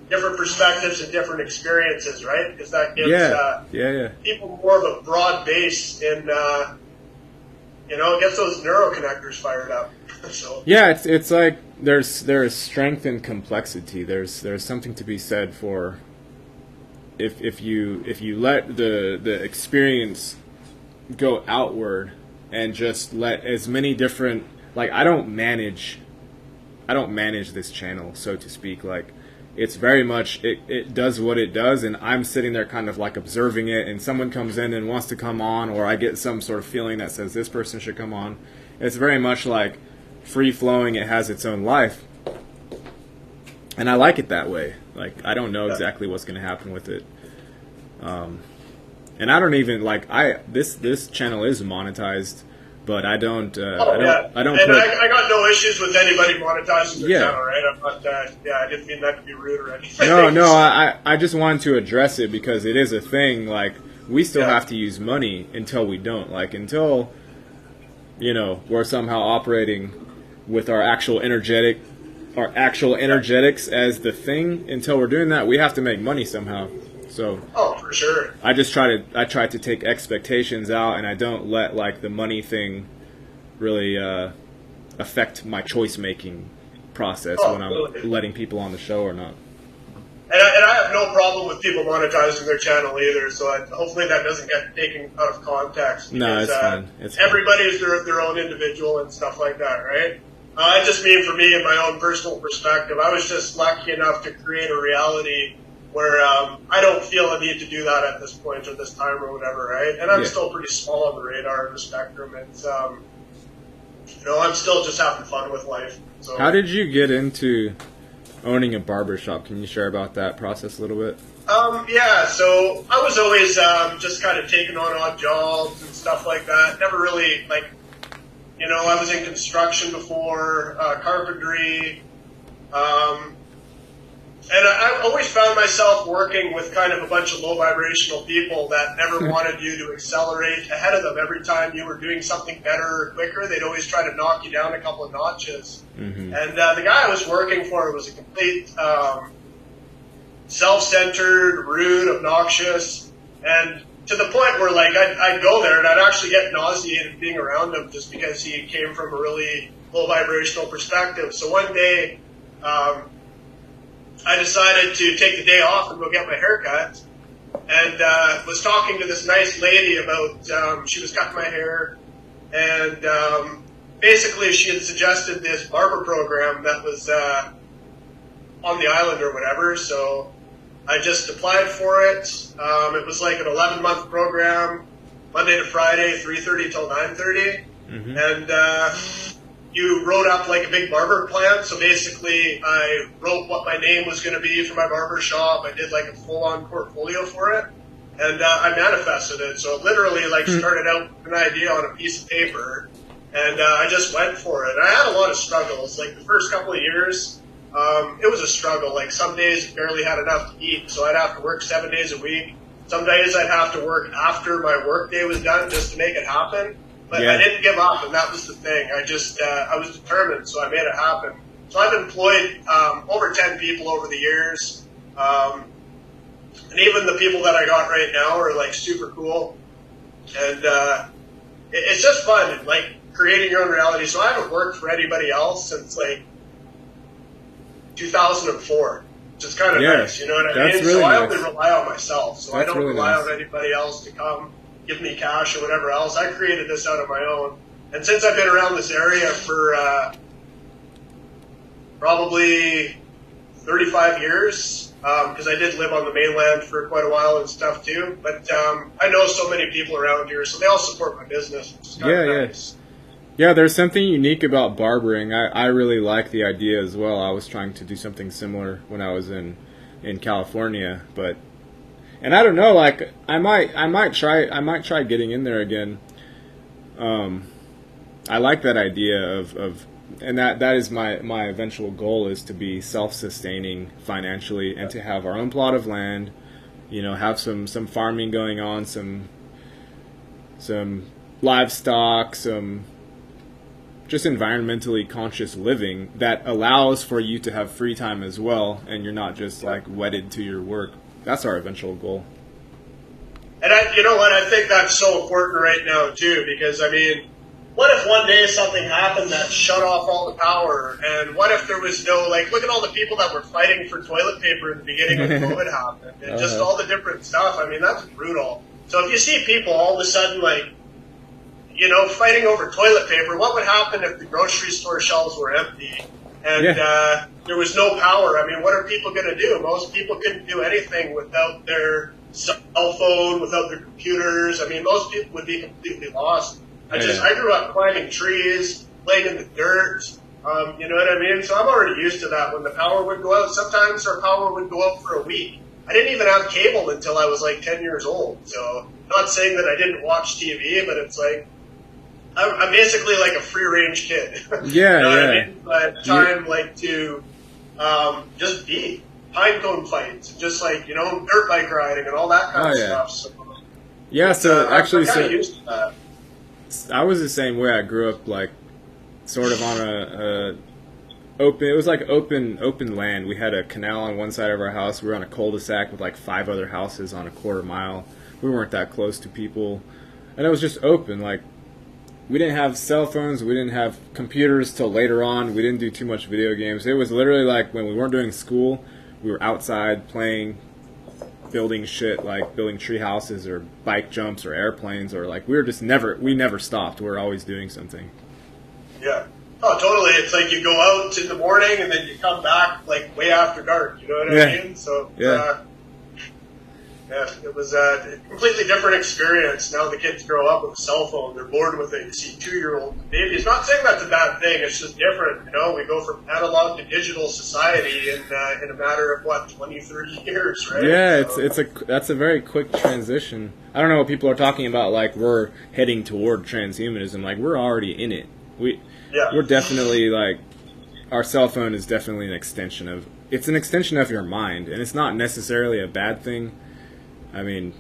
different perspectives and different experiences, right? Because that gives people more of a broad base in, you know, it gets those neuroconnectors fired up. So yeah, it's like there is strength in complexity. There's something to be said for if you let the experience go outward and just let as many different, like I don't manage this channel, so to speak. Like it's very much it does what it does, and I'm sitting there kind of like observing it, and someone comes in and wants to come on, or I get some sort of feeling that says this person should come on. It's very much like free flowing. It has its own life, and I like it that way. Like I don't know exactly what's going to happen with it, and I don't even like this channel is monetized, but I don't. I don't. And I got no issues with anybody monetizing their channel, right? I'm not. I didn't mean that to be rude or anything. No. I just wanted to address it because it is a thing. Like we still have to use money until we don't. Like until, you know, we're somehow operating with our actual energetics as the thing. Until we're doing that, we have to make money somehow. So for sure. I try to take expectations out, and I don't let like the money thing really affect my choice making process when I'm letting people on the show or not. And I have no problem with people monetizing their channel either. So hopefully that doesn't get taken out of context. Because, no, it's fine. Everybody is their own individual and stuff like that, right? I just mean for me, in my own personal perspective, I was just lucky enough to create a reality where I don't feel a need to do that at this point or this time or whatever, right? And I'm still pretty small on the radar of the spectrum. It's, you know, I'm still just having fun with life. So. How did you get into owning a barbershop? Can you share about that process a little bit? Yeah, so I was always just kind of taking on odd jobs and stuff like that. Never really, like, you know, I was in construction before, carpentry, and I always found myself working with kind of a bunch of low vibrational people that never wanted you to accelerate ahead of them. Every time you were doing something better or quicker, they'd always try to knock you down a couple of notches. Mm-hmm. And the guy I was working for was a complete self-centered, rude, obnoxious, and to the point where like I'd go there and I'd actually get nauseated being around him just because he came from a really low vibrational perspective. So one day, I decided to take the day off and go get my hair cut, and was talking to this nice lady about, she was cutting my hair, and basically she had suggested this barber program that was on the island or whatever, so I just applied for it. It was like an 11-month program, Monday to Friday, 3:30 till 9:30, and you wrote up like a big barber plan. So basically, I wrote what my name was going to be for my barber shop. I did like a full-on portfolio for it, and I manifested it. So it literally like started out with an idea on a piece of paper, and I just went for it. I had a lot of struggles. Like the first couple of years, it was a struggle. Like some days I barely had enough to eat, so I'd have to work 7 days a week. Some days I'd have to work after my work day was done just to make it happen. But I didn't give up, and that was the thing. I just, I was determined, so I made it happen. So I've employed over 10 people over the years. And even the people that I got right now are like super cool. And it's just fun, like creating your own reality. So I haven't worked for anybody else since like 2004, which is kind of nice, you know what I mean? Really so I nice. only rely on myself. So That's I don't really rely nice. on anybody else to come give me cash or whatever else. I created this out of my own. And since I've been around this area for probably 35 years, because I did live on the mainland for quite a while and stuff too, but I know so many people around here, so they all support my business, which is kind of nice. Yeah, there's something unique about barbering. I really like the idea as well. I was trying to do something similar when I was in California, but and I don't know, like I might try getting in there again. I like that idea of and that is my eventual goal, is to be self-sustaining financially and to have our own plot of land, you know, have some farming going on, some livestock, some just environmentally conscious living that allows for you to have free time as well, and you're not just like wedded to your work. That's our eventual goal. And you know what, I think that's so important right now too, because I mean, what if one day something happened that shut off all the power? And what if there was no, like, look at all the people that were fighting for toilet paper in the beginning when COVID happened, and just all the different stuff. I mean, that's brutal. So if you see people all of a sudden, like, you know, fighting over toilet paper, what would happen if the grocery store shelves were empty and there was no power? I mean, what are people going to do? Most people couldn't do anything without their cell phone, without their computers. I mean, most people would be completely lost. I grew up climbing trees, playing in the dirt, you know what I mean? So I'm already used to that. When the power would go out, sometimes our power would go out for a week. I didn't even have cable until I was like 10 years old. So not saying that I didn't watch TV, but it's like, I'm basically like a free-range kid. You know what I mean? But time like to just be pine cone fights, just like, you know, dirt bike riding and all that kind of stuff. So, so actually, I'm kind of used to that. I was the same way. I grew up like sort of on a open. It was like open land. We had a canal on one side of our house. We were on a cul-de-sac with like 5 other houses on a quarter mile. We weren't that close to people, and it was just open. Like, we didn't have cell phones. We didn't have computers till later on. We didn't do too much video games. It was literally like when we weren't doing school, we were outside playing, building shit, like building tree houses or bike jumps or airplanes, or like we never stopped. We were always doing something. Yeah. Oh, totally. It's like you go out in the morning and then you come back like way after dark. You know what I mean? So it was a completely different experience. Now the kids grow up with a cell phone. They're bored with it. You see 2-year-old babies. Not saying that's a bad thing. It's just different. You know, we go from analog to digital society in a matter of, what, 20, 30 years, right? Yeah, so that's a very quick transition. I don't know what people are talking about, like we're heading toward transhumanism. Like, we're already in it. We're definitely, like, our cell phone is definitely an extension of your mind, and it's not necessarily a bad thing. I mean,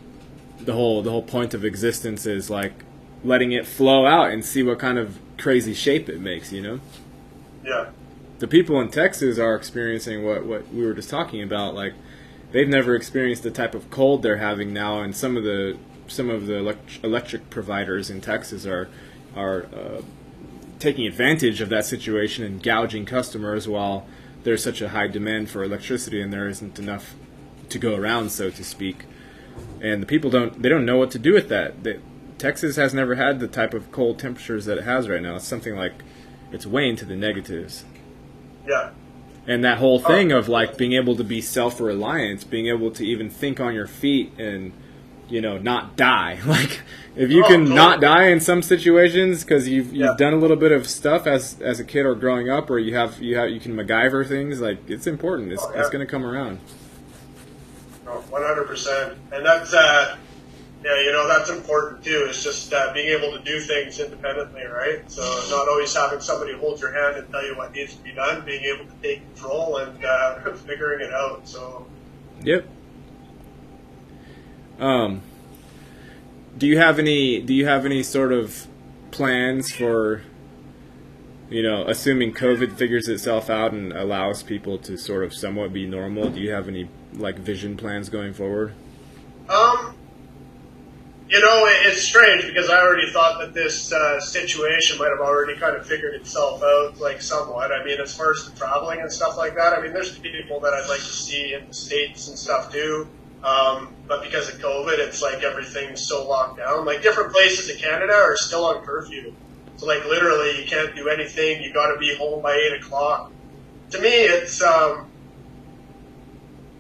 the whole point of existence is like letting it flow out and see what kind of crazy shape it makes, you know? Yeah. The people in Texas are experiencing what we were just talking about. Like, they've never experienced the type of cold they're having now, and some of the electric providers in Texas are taking advantage of that situation and gouging customers while there's such a high demand for electricity and there isn't enough to go around, so to speak. And the people don't know what to do with that. Texas has never had the type of cold temperatures that it has right now. It's something like it's way into the negatives. Yeah. And that whole thing of like being able to be self-reliant, being able to even think on your feet and, you know, not die. Like if you can not die in some situations because you've done a little bit of stuff as a kid or growing up, or you can MacGyver things, like it's important. It's going to come around. 100%. And that's that's important too. It's just being able to do things independently, right? So not always having somebody hold your hand and tell you what needs to be done, being able to take control and figuring it out. So. Yep. Do you have any sort of plans for, you know, assuming COVID figures itself out and allows people to sort of somewhat be normal? Do you have any like vision plans going forward? You know, it's strange because I already thought that this situation might have already kind of figured itself out, like somewhat. I mean, as far as the traveling and stuff like that, I mean, there's people that I'd like to see in the States and stuff too. But because of COVID, it's like everything's so locked down. Like different places in Canada are still on curfew. So like literally you can't do anything. You got to be home by 8 o'clock. To me, it's,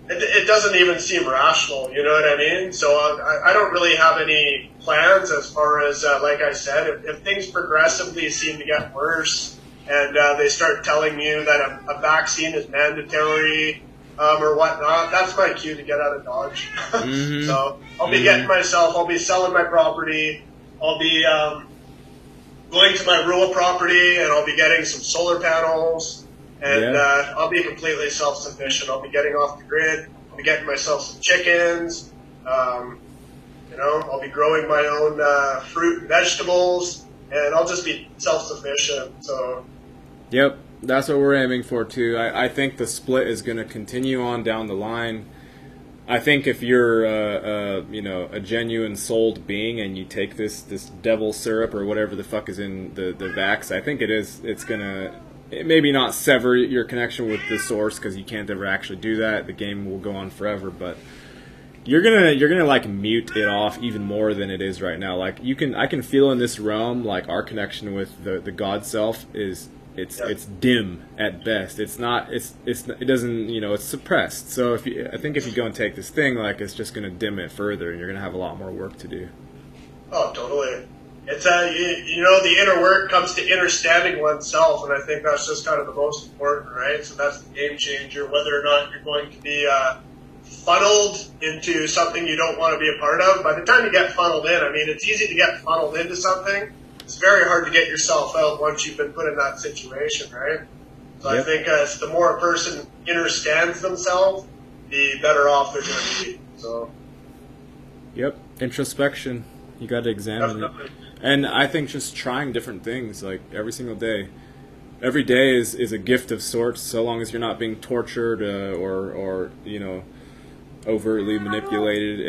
it doesn't even seem rational. You know what I mean? So I don't really have any plans as far as, like I said, if things progressively seem to get worse and they start telling you that a vaccine is mandatory, or whatnot, that's my cue to get out of Dodge. Mm-hmm. So I'll be I'll be selling my property, I'll be going to my rural property and I'll be getting some solar panels and I'll be completely self-sufficient. I'll be getting off the grid, I'll be getting myself some chickens, I'll be growing my own fruit and vegetables, and I'll just be self-sufficient. So. Yep. That's what we're aiming for too. I think the split is going to continue on down the line. I think if you're a genuine souled being and you take this devil syrup or whatever the fuck is in the vax, I think it's going to maybe not sever your connection with the source because you can't ever actually do that. The game will go on forever, but you're gonna like mute it off even more than it is right now. Like I can feel in this realm like our connection with the God self is. It's dim at best. It doesn't, it's suppressed. So I think if you go and take this thing, like it's just going to dim it further, and you're going to have a lot more work to do. Oh, totally. It's the inner work comes to understanding oneself, and I think that's just kind of the most important, right? So that's the game changer. Whether or not you're going to be funneled into something you don't want to be a part of. By the time you get funneled in, I mean, it's easy to get funneled into something. It's very hard to get yourself out once you've been put in that situation, right? So I think the more a person understands themselves, the better off they're going to be. So. Yep, introspection. You got to examine it. And I think just trying different things, like every single day. Every day is a gift of sorts, so long as you're not being tortured or overtly manipulated.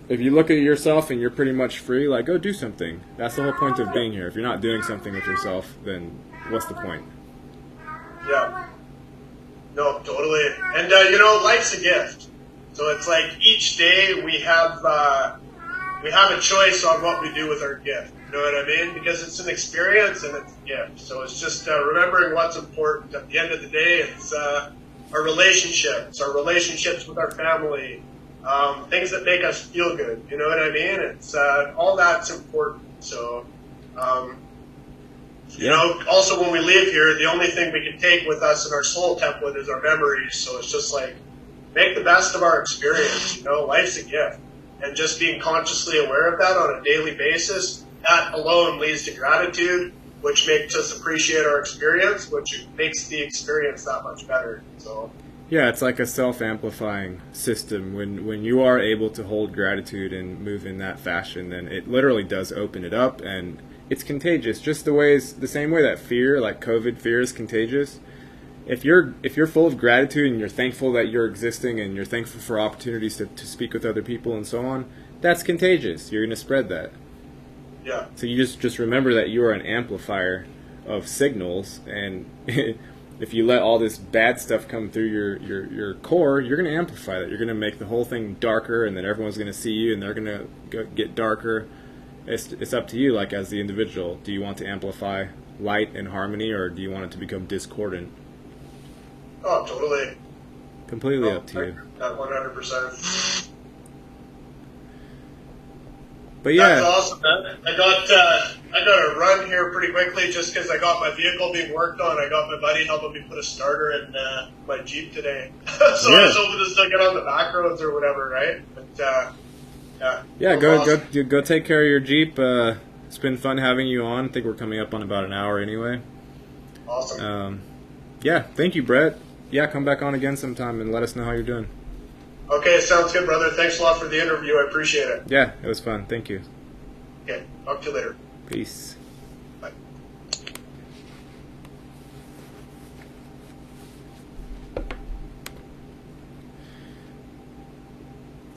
If you look at yourself and you're pretty much free, like, go do something. That's the whole point of being here. If you're not doing something with yourself, then what's the point? Yeah. No, totally. And, life's a gift. So it's like each day we have a choice on what we do with our gift. You know what I mean? Because it's an experience and it's a gift. So it's just remembering what's important. At the end of the day, it's our relationships with our family, things that make us feel good. You know what I mean? It's all that's important. So, also when we leave here, the only thing we can take with us in our soul template is our memories. So it's just like, make the best of our experience. Life's a gift. And just being consciously aware of that on a daily basis, that alone leads to gratitude, which makes us appreciate our experience, which makes the experience that much better. So. Yeah, it's like a self-amplifying system. When you are able to hold gratitude and move in that fashion, then it literally does open it up, and it's contagious. Just the same way that fear, like COVID fear, is contagious. if you're full of gratitude and you're thankful that you're existing and you're thankful for opportunities to speak with other people and so on, that's contagious. You're going to spread that. Yeah. So you just remember that you are an amplifier of signals, and if you let all this bad stuff come through your core, you're going to amplify that. You're going to make the whole thing darker, and then everyone's going to see you, and they're going to get darker. It's up to you, like as the individual. Do you want to amplify light and harmony, or do you want it to become discordant? Oh, totally. Completely up to you. 100%. But yeah, that's awesome, man. I got to run here pretty quickly just because I got my vehicle being worked on. I got my buddy helping me put a starter in my Jeep today, so I was hoping to still get on the back roads or whatever, right? But yeah, awesome. go take care of your Jeep. It's been fun having you on. I think we're coming up on about an hour anyway. Awesome. Yeah, thank you, Brett. Yeah, come back on again sometime and let us know how you're doing. Okay, sounds good, brother. Thanks a lot for the interview. I appreciate it. Yeah, it was fun. Thank you. Okay, talk to you later. Peace. Bye.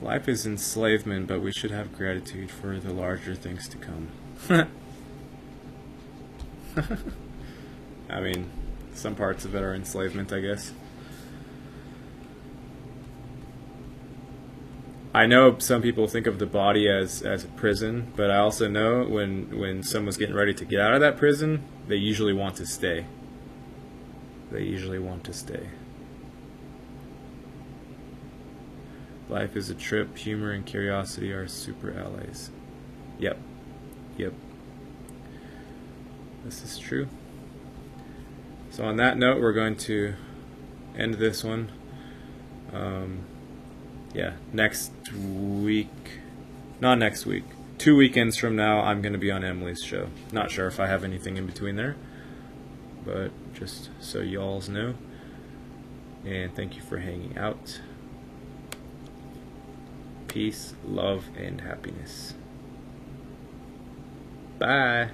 Life is enslavement, but we should have gratitude for the larger things to come. I mean, some parts of it are enslavement, I guess. I know some people think of the body as a prison, but I also know when someone's getting ready to get out of that prison, they usually want to stay. They usually want to stay. Life is a trip. Humor and curiosity are super allies. Yep. This is true. So on that note, we're going to end this one. Next week, not next week, 2 weekends from now, I'm going to be on Emily's show. Not sure if I have anything in between there, but just so y'alls know. And thank you for hanging out. Peace, love, and happiness. Bye.